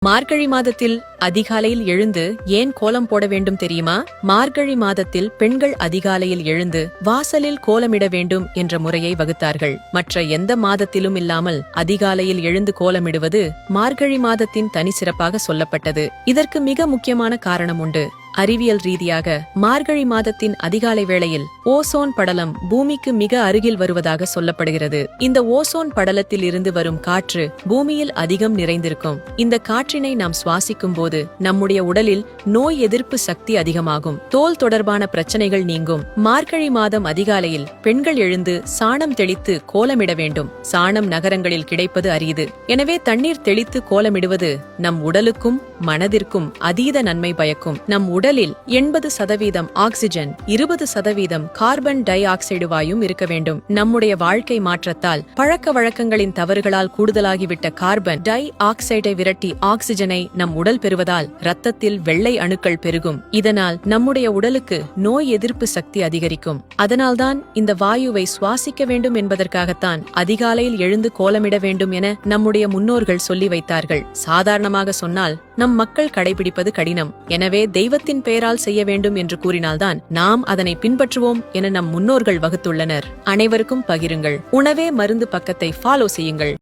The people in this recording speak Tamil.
மார்கழி மாதத்தில் அதிகாலையில் எழுந்து ஏன் கோலம் போட வேண்டும் தெரியுமா? மார்கழி மாதத்தில் பெண்கள் அதிகாலையில் எழுந்து வாசலில் கோலமிட வேண்டும் என்ற முறையை வகுத்தார்கள். மற்ற எந்த மாதத்திலும் இல்லாமல் அதிகாலையில் எழுந்து கோலமிடுவது மார்கழி மாதத்தின் தனி சிறப்பாக சொல்லப்பட்டது. இதற்கு மிக முக்கியமான காரணம் உண்டு. அறிவியல் ரீதியாக மார்கழி மாதத்தின் அதிகாலை வேளையில் ஓசோன் படலம் பூமிக்கு மிக அருகில் வருவதாக சொல்லப்படுகிறது. இந்த ஓசோன் படலத்தில் இருந்து வரும் காற்று பூமியில் அதிகம் நிறைந்திருக்கும். இந்த காற்றினை நாம் சுவாசிக்கும் போது நம்முடைய உடலில் நோய் எதிர்ப்பு சக்தி அதிகமாகும். தோல் தொடர்பான பிரச்சனைகள் நீங்கும். மார்கழி மாதம் அதிகாலையில் பெண்கள் எழுந்து சாணம் தெளித்து கோலமிட வேண்டும். சாணம் நகரங்களில் கிடைப்பது அரிது. எனவே தண்ணீர் தெளித்து கோலமிடுவது நம் உடலுக்கும் மனதிற்கும் அதீத நன்மை பயக்கும். நம் உடலில் 80% ஆக்சிஜன், 20% கார்பன் டை ஆக்சைடு வாயும் இருக்க வேண்டும். நம்முடைய வாழ்க்கை மாற்றத்தால் பழக்க வழக்கங்களின் தவறுகளால் கூடுதலாகிவிட்ட கார்பன் டை ஆக்சைடை விரட்டி ஆக்சிஜனை நம் உடல் பெறுவதால் இரத்தத்தில் வெள்ளை அணுக்கள் பெருகும். இதனால் நம்முடைய உடலுக்கு நோய் எதிர்ப்பு சக்தி அதிகரிக்கும். அதனால்தான் இந்த வாயுவை சுவாசிக்க வேண்டும் என்பதற்காகத்தான் அதிகாலையில் எழுந்து கோலமிட வேண்டும் என நம்முடைய முன்னோர்கள் சொல்லி வைத்தார்கள். சாதாரணமாக சொன்னால் நம் மக்கள் கடைபிடிப்பது கடினம். எனவே தெய்வத்தின் பெயரால் செய்ய வேண்டும் என்று கூறினால்தான் நாம் அதனை பின்பற்றுவோம் என நம் முன்னோர்கள் வகுத்துள்ளனர். அனைவருக்கும் பகிருங்கள். உணவே மருந்து பக்கத்தை ஃபாலோ செய்யுங்கள்.